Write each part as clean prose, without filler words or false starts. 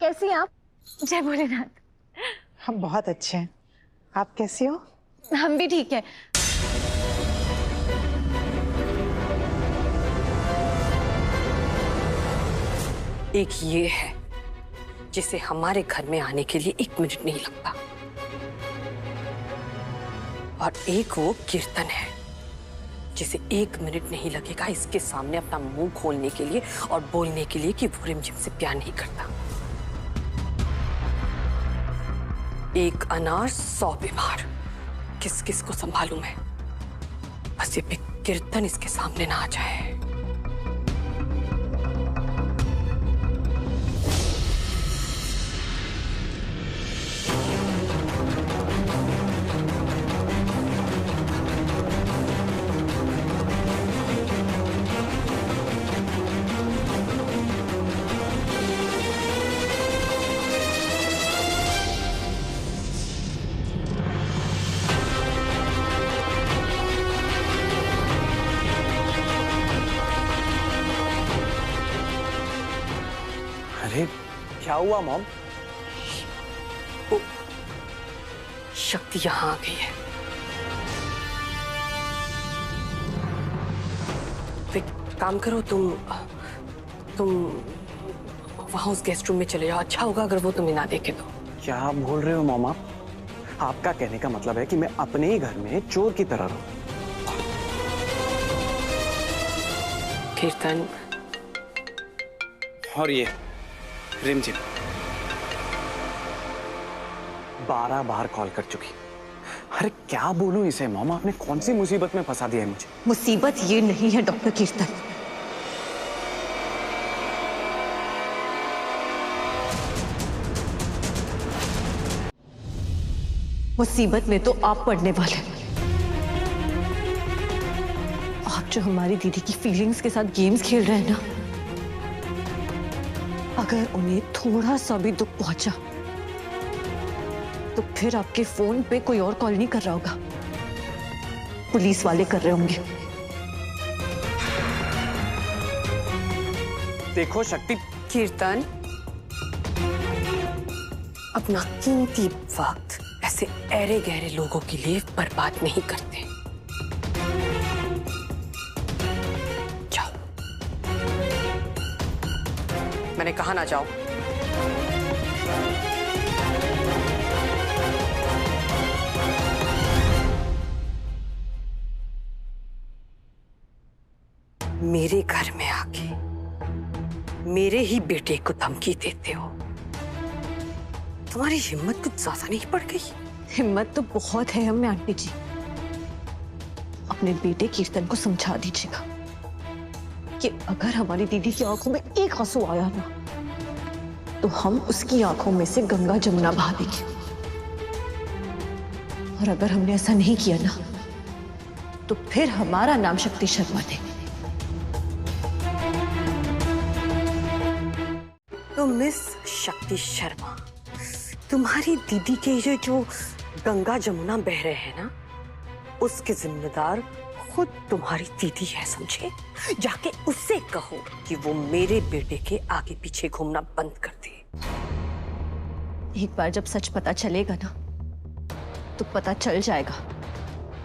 कैसी हैं आप? जय भोलेनाथ। हम बहुत अच्छे हैं। आप कैसी हो? हम भी ठीक है। एक ये है जिसे हमारे घर में आने के लिए 1 मिनट नहीं लगता, और एक वो कीर्तन है जिसे 1 मिनट नहीं लगेगा इसके सामने अपना मुंह खोलने के लिए और बोलने के लिए कि वो रिमझिम से प्यार नहीं करता। एक अनार 100 बीमार, किस किस को संभालूं मैं? बस ये कीर्तन इसके सामने ना आ जाए। अरे क्या हुआ मॉम? शक्ति यहाँ आ गई है। तो एक काम करो, तुम वहां उस गेस्ट रूम में चले जाओ। अच्छा होगा अगर वो तुम्हें ना देखे तो। क्या आप बोल रहे हो मॉम? आपका कहने का मतलब है कि मैं अपने ही घर में चोर की तरह रहूं? कीर्तन और ये रिमझिम 12 बार कॉल कर चुकी। अरे क्या बोलूं इसे मॉम? आपने कौन सी मुसीबत में फंसा दिया है मुझे? मुसीबत ये नहीं है डॉक्टर कीर्तन। मुसीबत में तो आप पड़ने वाले। आप जो हमारी दीदी की फीलिंग्स के साथ गेम्स खेल रहे हैं ना, अगर उन्हें थोड़ा सा भी दुख पहुंचा तो फिर आपके फोन पे कोई और कॉल नहीं कर रहा होगा, पुलिस वाले कर रहे होंगे। देखो शक्ति। कीर्तन, अपना कीमती वक्त ऐसे ऐरे गहरे लोगों के लिए बर्बाद नहीं करते। जाओ, मैंने कहा ना जाओ। मेरे घर में आके मेरे ही बेटे को धमकी देते हो? तुम्हारी हिम्मत कुछ ज्यादा नहीं पड़ गई? हिम्मत तो बहुत है हमें आंटी जी। अपने बेटे कीर्तन को समझा दीजिएगा कि अगर हमारी दीदी की आंखों में एक आंसू आया ना, तो हम उसकी आंखों में से गंगा जमुना बहा देंगे। और अगर हमने ऐसा नहीं किया ना, तो फिर हमारा नाम शक्ति शर्मा देंगे। तो मिस शक्ति शर्मा, तुम्हारी दीदी के ये जो गंगा जमुना बह रहे हैं ना, उसके जिम्मेदार खुद तुम्हारी दीदी है, समझे? जाके उससे कहो कि वो मेरे बेटे के आगे पीछे घूमना बंद कर दे। एक बार जब सच पता चलेगा ना, तो पता चल जाएगा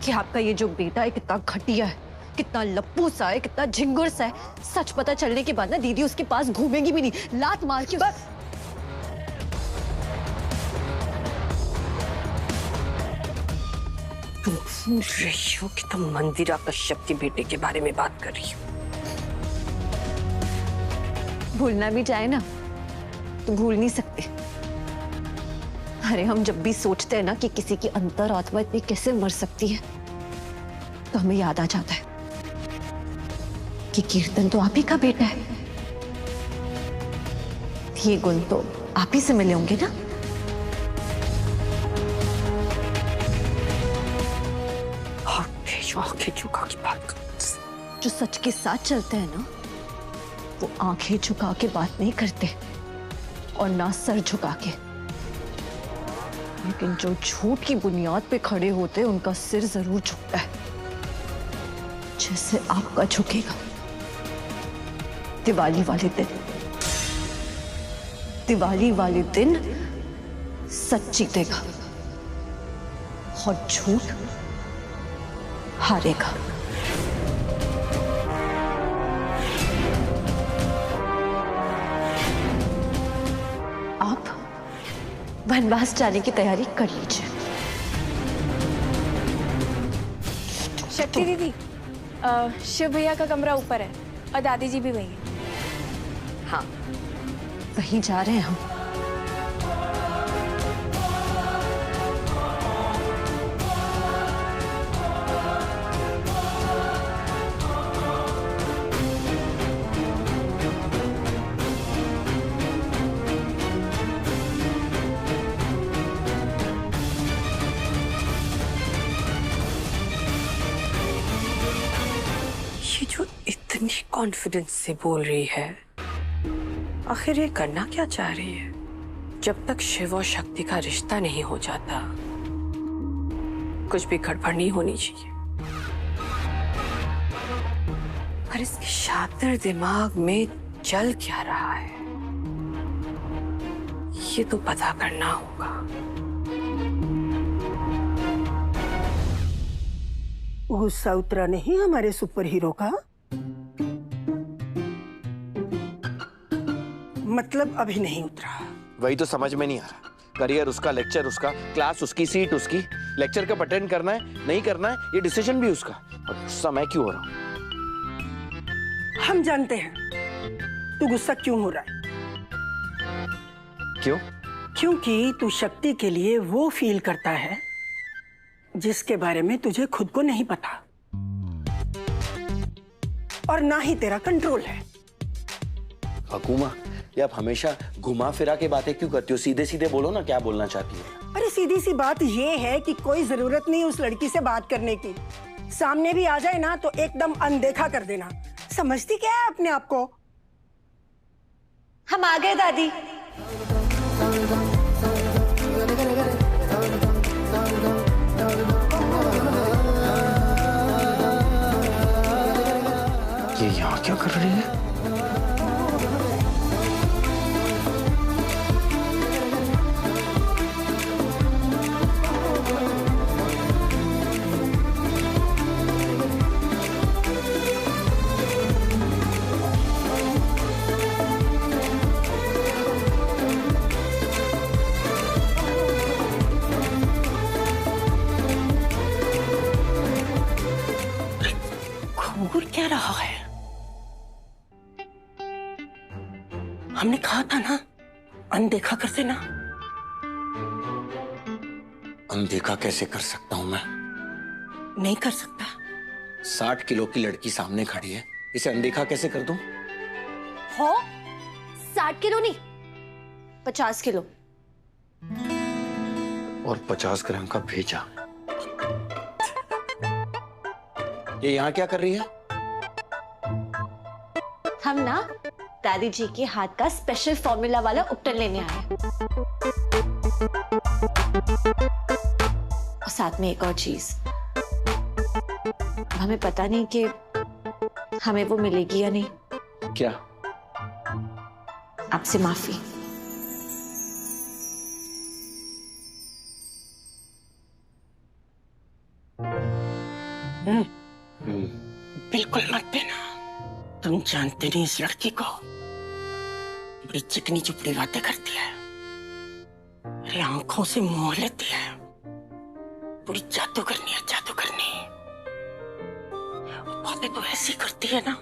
कि आपका ये जो बेटा है कितना घटिया है, कितना लप्पू सा है, कितना झिंगुर सा है। सच पता चलने के बाद ना दीदी उसके पास घूमेगी भी नहीं, लात मार के। बस तुम भूल रही हो कि तुम मंदिरा कश्यप के बेटे के बारे में बात कर रही हो। भूलना भी चाहे ना तो भूल नहीं सकते। अरे हम जब भी सोचते हैं ना कि किसी की अंतरात्मा इतनी कैसे मर सकती है, तो हमें याद आ जाता है कि कीर्तन तो आप ही का बेटा है। ये गुण तो आप ही से मिले होंगे ना। आंखें झुका के बात कर। जो सच के साथ चलते हैं ना, वो आंखें झुका के बात नहीं करते और ना सर झुका के। लेकिन जो झूठ की बुनियाद पे खड़े होते हैं, उनका सिर जरूर झुकता है, जैसे आपका झुकेगा दिवाली वाले दिन। दिवाली वाले दिन सच जीतेगा और झूठ हारेगा। आप वनवास जाने की तैयारी कर लीजिए। शक्ति दीदी, शिव भैया का कमरा ऊपर है और दादी जी भी वही है। हाँ, वहीं जा रहे हैं हम। ये जो इतनी कॉन्फिडेंस से बोल रही है, आखिर ये करना क्या चाह रही है? जब तक शिव और शक्ति का रिश्ता नहीं हो जाता, कुछ भी गड़बड़ नहीं होनी चाहिए। पर इसके शातिर दिमाग में चल क्या रहा है, ये तो पता करना होगा। गुस्सा उतरा नहीं हमारे सुपर हीरो का? मतलब अभी नहीं उतरा? वही तो समझ में नहीं आ रहा। करियर उसका, लेक्चर उसका, क्लास उसकी, सीट उसकी। लेक्चर कब अटेंड करना है नहीं करना है ये डिसीजन भी उसका। और गुस्सा मैं क्यों हो रहा हूँ? हम जानते हैं तू गुस्सा क्यों हो रहा है। क्यों? क्योंकि तू शक्ति के लिए वो फील करता है जिसके बारे में तुझे खुद को नहीं पता, और ना ही तेरा कंट्रोल है। हकूमा, ये आप हमेशा घुमा फिरा के बातें क्यों करती हो? सीधे सीधे बोलो ना, क्या बोलना चाहती हो? अरे सीधी सी बात ये है कि कोई जरूरत नहीं उस लड़की से बात करने की। सामने भी आ जाए ना तो एकदम अनदेखा कर देना। समझती क्या है अपने आप को? हम आ गए दादी। ये यहाँ क्या कर रही है? घूर क्या रहा है? हमने कहा था ना अनदेखा कर देना। अनदेखा कैसे कर सकता हूँ मैं? नहीं कर सकता। 60 किलो की लड़की सामने खड़ी है, इसे अनदेखा कैसे कर दूं? हो 60 किलो नहीं, 50 किलो। और 50 ग्राम का भेजा। ये यहाँ क्या कर रही है? हम ना दादी जी के हाथ का स्पेशल फॉर्मूला वाला उपटन लेने आए हैं। और साथ में एक और चीज, हमें पता नहीं कि हमें वो मिलेगी या नहीं। क्या? आपसे माफी। बिल्कुल मत देना। तुम जानते नहीं इस लड़की को, बड़ी चिकनी चुपड़ी बातें करती है, मेरी आंखों से मोह लेती है, पूरी जादूगरनी है, जादूगरनी। बातें तो ऐसी करती है ना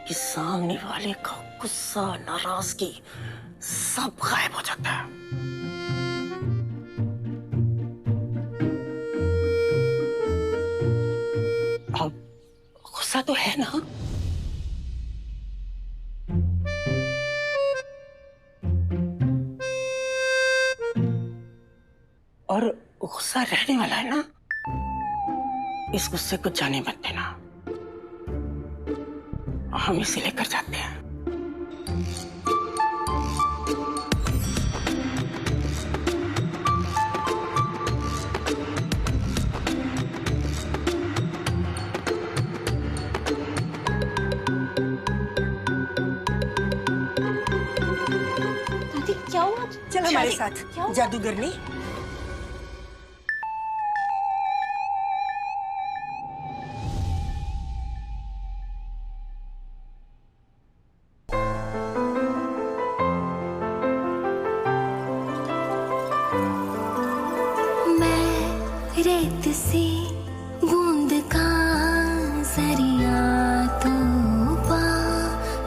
कि सामने वाले का गुस्सा, नाराजगी सब गायब हो जाता है। अब गुस्सा तो है ना? और गुस्सा रहने वाला है ना, इस गुस्से को जाने मत देना। हम इसे लेकर जाते हैं। चल हमारे साथ जादूगरनी। रेत सी बूंद का जरिया तो पा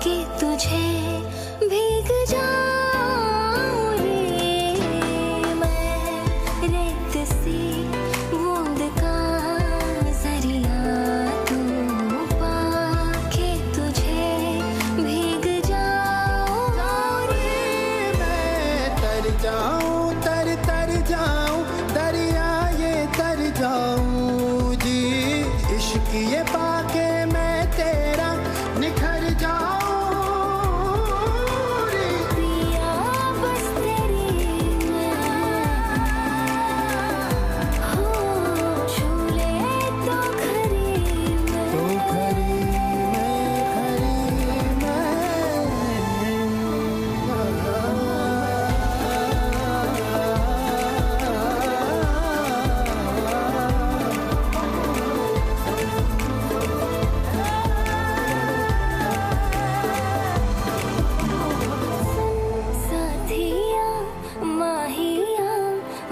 के तुझे भीग जाऊं रे। मैं रेत सी बूंद का जरिया तो पा के तुझे भीग जाऊं रे। मैं तर जाऊं तर जाऊं दरिया तर जाऊं जी, इश्क ये पाके मैं तेरा निखर जाऊं रे। पिया बस तेरी मैं हो झूले तो खरी मैं, तो खरी साथिया माहिया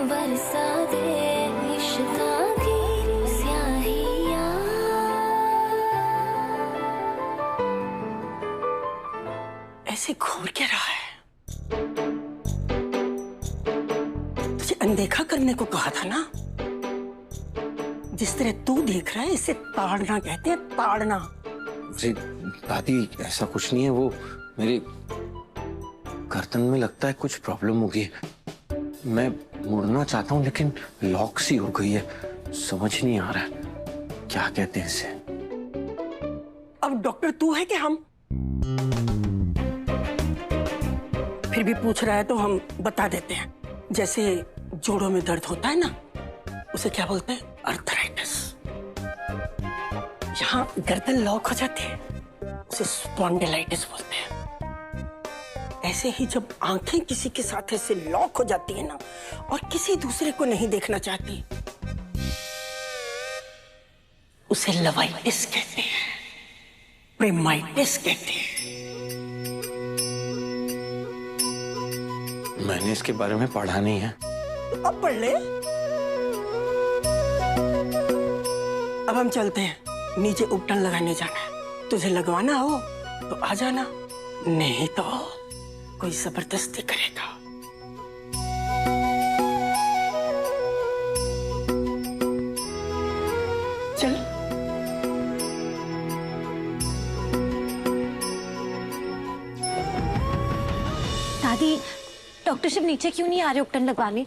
बरसा दे इश्का की स्याहिया। ऐसे घूर क्या रहा है? तुझे अनदेखा करने को कहा था ना। जिस तरह तू देख रहा है इसे ताड़ना कहते हैं, ताड़ना। अरे दादी ऐसा कुछ नहीं है, वो मेरे गर्दन में लगता है कुछ प्रॉब्लम हो गई है। मैं मुड़ना चाहता हूँ लेकिन लॉक सी हो गई है, समझ नहीं आ रहा है क्या कहते हैं इसे। अब डॉक्टर तू है कि हम? फिर भी पूछ रहा है तो हम बता देते हैं। जैसे जोड़ों में दर्द होता है ना, उसे क्या बोलते हैं? अर्थराइटिस। यहाँ गर्दन लॉक हो जाती है, उसे स्पॉन्डिलाइटिस बोलते हैं। ऐसे ही जब आंखें किसी के साथ ऐसे लॉक हो जाती है ना और किसी दूसरे को नहीं देखना चाहती, उसे लवाइटिस कहते हैं, प्रेमाइटिस कहते हैं। मैंने इसके बारे में पढ़ा नहीं है। तो अब पढ़ ले। अब हम चलते हैं, नीचे उपटन लगाने जाना है। तुझे लगवाना हो तो आ जाना, नहीं तो कोई जबरदस्ती करेगा। चल। दादी, डॉक्टर शिव नीचे क्यों नहीं आ रहे उपटन लगवाने?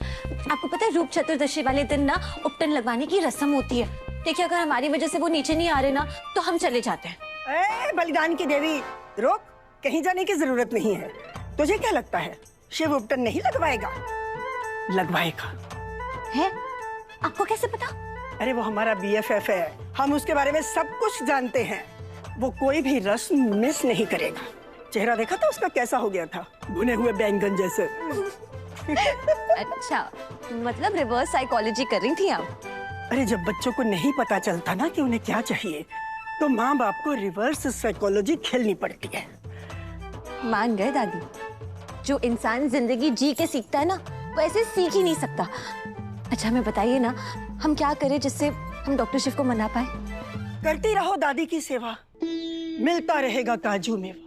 आपको पता है रूप चतुर्दशी वाले दिन ना उपटन लगवाने की रस्म होती है। देखिए अगर हमारी वजह से वो नीचे नहीं आ रहे ना तो हम चले जाते हैं। बलिदान की देवी, रोक, कहीं जाने की जरूरत नहीं है। तुझे क्या लगता है शिव उपटन नहीं लगवाएगा? लगवाएगा। है? आपको कैसे पता? अरे वो हमारा BFF है, हम उसके बारे में सब कुछ जानते हैं। वो कोई भी रस्म मिस नहीं करेगा। चेहरा देखा था उसका कैसा हो गया था, भुने हुए बैंगन जैसे। अच्छा, मतलब रिवर्स साइकोलॉजी कर रही थी आप? अरे जब बच्चों को नहीं पता चलता ना कि उन्हें क्या चाहिए, तो माँ बाप को रिवर्स साइकोलॉजी खेलनी पड़ती है। मान गए दादी, जो इंसान जिंदगी जी के सीखता है ना वो ऐसे सीख ही नहीं सकता। अच्छा हमें बताइए ना, हम क्या करें जिससे हम डॉक्टर शिव को मना पाए? करती रहो दादी की सेवा, मिलता रहेगा काजू मेवा।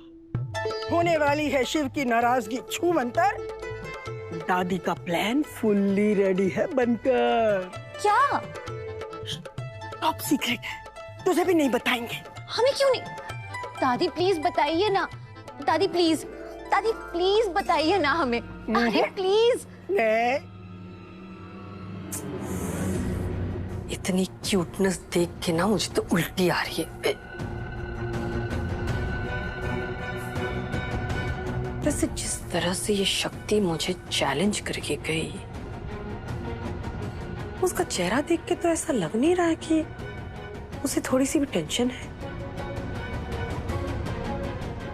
होने वाली है शिव की नाराजगी छूमंतर। दादी का प्लान फुल्ली रेडी है बनकर। क्या? टॉप सीक्रेट है, तुझे भी नहीं बताएंगे। हमें क्यों नहीं? दादी प्लीज बताइए ना, दादी प्लीज, दादी प्लीज बताइए ना हमें, अरे प्लीज। इतनी क्यूटनेस देख के ना मुझे तो उल्टी आ रही है। वैसे जिस तरह से ये शक्ति मुझे चैलेंज करके गई, उसका चेहरा देख के तो ऐसा लग नहीं रहा कि उसे थोड़ी सी भी टेंशन है।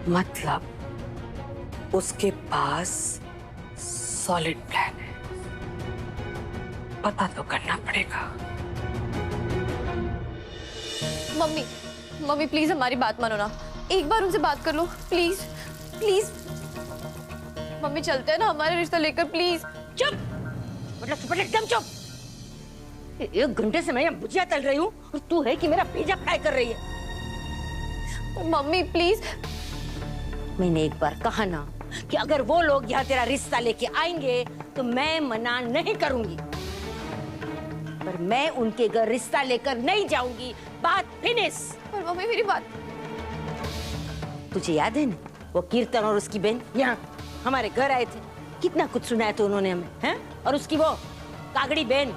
मतलब उसके पास सॉलिड प्लान है, पता तो करना पड़ेगा। मम्मी मम्मी प्लीज हमारी बात मानो ना, एक बार उनसे बात कर लो प्लीज प्लीज। मम्मी चलते हैं ना हमारे रिश्ता लेकर प्लीज। चुप, मतलब चुप, एकदम चुप। 1 घंटे से मैं यहाँ भुजिया तल रही हूँ और तू है कि मेरा पिज्जा फ्राई कर रही है। Mummy please. मैंने एक बार कहा ना कि अगर वो लोग यहाँ तेरा रिश्ता लेके आएंगे तो मैं मना नहीं करूंगी, पर मैं उनके घर रिश्ता लेकर नहीं जाऊंगी। बात फिनिश। पर मम्मी मेरी बात। तुझे याद है ना वो कीर्तन और उसकी बहन यहाँ हमारे घर आए थे, कितना कुछ सुनाया था उन्होंने हमें, हैं? और उसकी वो कागड़ी बहन,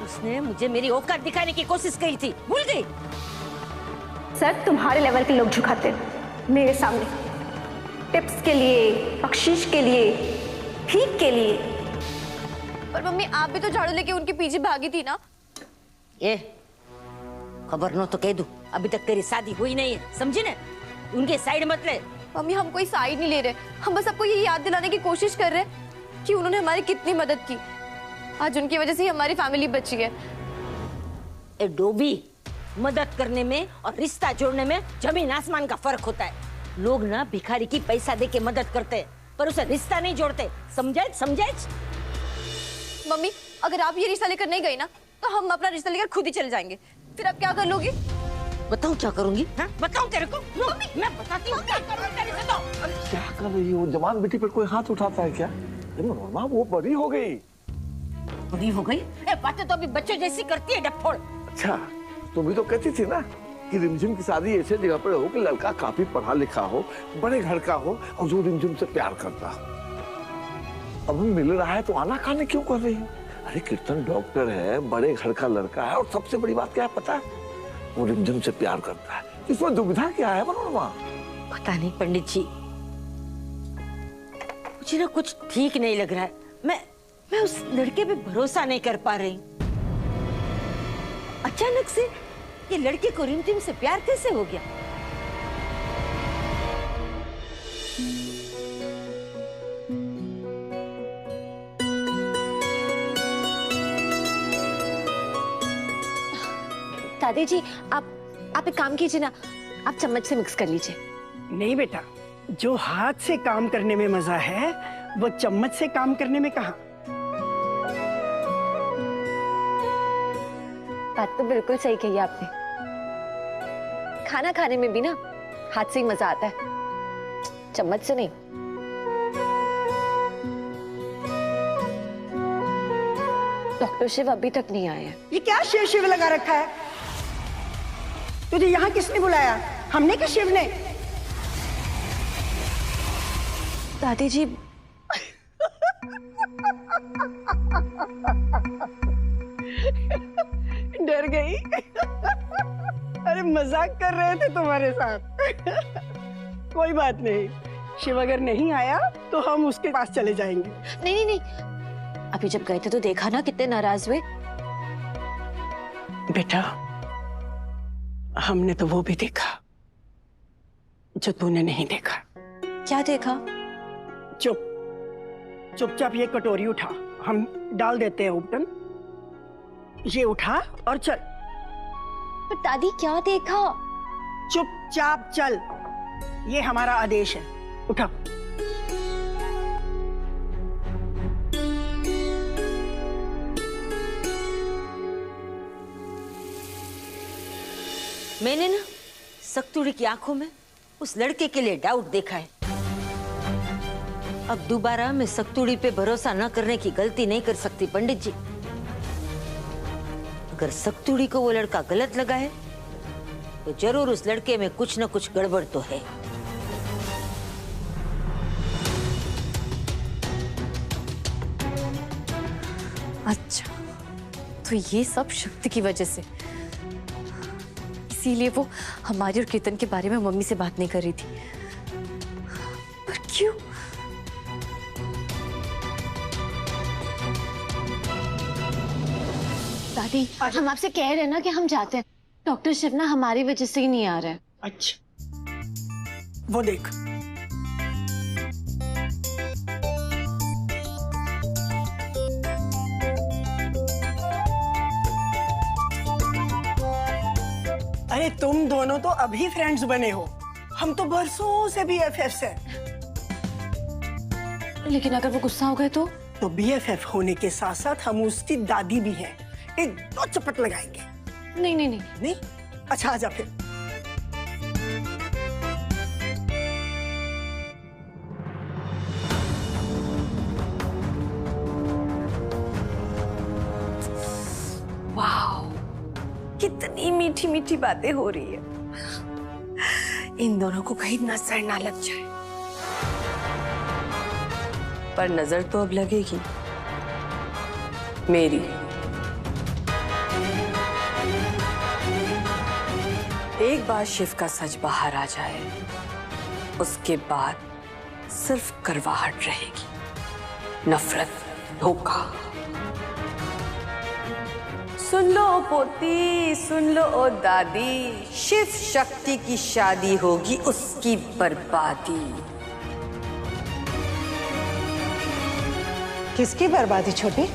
उसने मुझे मेरी औकात दिखाने की कोशिश की थी, भूल गई? सर तुम्हारे लेवल के लोग झुकाते हैं मेरे सामने, टिप्स के लिए, बख्शीश के लिए, भीख के लिए। पर मम्मी आप भी तो झाड़ू लेके उनके पीछे भागी थी ना। ये खबर न तो कह दूं, अभी तक तेरी शादी हुई नहीं है, समझी ना? उनके साइड मत ले। मम्मी हम कोई साइड नहीं ले रहे, हम बस आपको ये याद दिलाने की कोशिश कर रहे हैं कि उन्होंने हमारी कितनी मदद की। आज उनकी वजह से ही हमारी फैमिली बची है। ए डोबी, मदद करने में और रिश्ता जोड़ने में जमीन आसमान का फर्क होता है। लोग ना भिखारी की पैसा दे के मदद करते हैं, पर उसे रिश्ता नहीं जोड़ते, समझे? समझे? मम्मी अगर आप ये रिश्ता लेकर नहीं गई ना तो हम अपना रिश्ता लेकर खुद ही चले जाएंगे। फिर आप क्या कर लोगी? बताऊं क्या करूंगी? हाँ? बताऊं तेरे को? मैं बताती हूँ क्या करूंगी तेरे से। तो क्या कर रही हो? जवान बेटी पर कोई हाथ उठाता है क्या? मनोरमा वो बड़ी हो गई। बड़ी हो गई? बातें तो अभी बच्चों जैसी करती है डफोड़। अच्छा, तुम भी तो कहती थी ना कि रिमझिम की शादी ऐसे जगह पर हो कि लड़का काफी पढ़ा लिखा हो, बड़े घर का हो और जो रिमझिम से प्यार करता हो। अब मिल रहा है तो आना खाने क्यों कर रही है? अरे कीर्तन डॉक्टर है, बड़े घर का लड़का है, और सबसे बड़ी बात क्या है पता है? वो रिमझिम से प्यार करता है। इसमें दुविधा क्या है मनोरमा? पता नहीं पंडित जी, मुझे ना कुछ ठीक नहीं लग रहा है। मैं उस लड़के पे भरोसा नहीं कर पा रही। अचानक से ये लड़के को रिमझिम से प्यार कैसे हो गया? दादी जी आप एक काम कीजिए ना, आप चम्मच से मिक्स कर लीजिए। नहीं बेटा, जो हाथ से काम करने में मजा है वो चम्मच से काम करने में कहाँ। बात तो बिल्कुल सही कही आपने, खाना खाने में भी ना हाथ से ही मजा आता है, चम्मच से नहीं। डॉक्टर शिव अभी तक नहीं आए हैं। ये क्या शिव शिव लगा रखा है? तुझे यहाँ किसने बुलाया? हमने कि शिव ने? दादी जी डर गई? अरे मजाक कर रहे थे तुम्हारे साथ। कोई बात नहीं, शिव अगर नहीं आया तो हम उसके पास चले जाएंगे। नहीं नहीं नहीं, अभी जब गए थे तो देखा ना कितने नाराज हुए। बेटा हमने तो वो भी देखा जो तूने नहीं देखा। क्या देखा? चुपचाप ये कटोरी उठा, हम डाल देते हैं उपटन। ये उठा और चल। पर दादी क्या देखा? चुपचाप चल, ये हमारा आदेश है, उठा। मैंने ना सक्तुड़ी की आंखों में उस लड़के के लिए डाउट देखा है। अब दोबारा मैं सक्तुड़ी पे भरोसा न करने की गलती नहीं कर सकती पंडित जी। अगर सक्तुड़ी को वो लड़का गलत लगा है तो जरूर उस लड़के में कुछ न कुछ गड़बड़ तो है। अच्छा, तो ये सब शक्ति की वजह से, इसीलिए वो हमारी और कीर्तन के बारे में मम्मी से बात नहीं कर रही थी। पर क्यों? दादी हम आपसे कह रहे हैं ना कि हम जाते हैं। डॉक्टर शिव ना हमारी वजह से ही नहीं आ रहे हैं। अच्छा वो देख, अरे तुम दोनों तो अभी फ्रेंड्स बने हो, हम तो बरसों से BFFs हैं। लेकिन अगर वो गुस्सा हो गए तो BFF होने के साथ साथ हम उसकी दादी भी हैं। एक दो चपट लगाएंगे। नहीं नहीं नहीं नहीं? अच्छा आजा फिर। वाह, कितनी मीठी मीठी बातें हो रही है। इन दोनों को कहीं नजर ना लग जाए। पर नजर तो अब लगेगी मेरी। एक बार शिव का सच बाहर आ जाए, उसके बाद सिर्फ करवाहट रहेगी, नफरत, धोखा। सुन लो ओ पोती, सुन लो ओ दादी, शिव शक्ति की शादी होगी, उसकी बर्बादी। किसकी बर्बादी छोटी?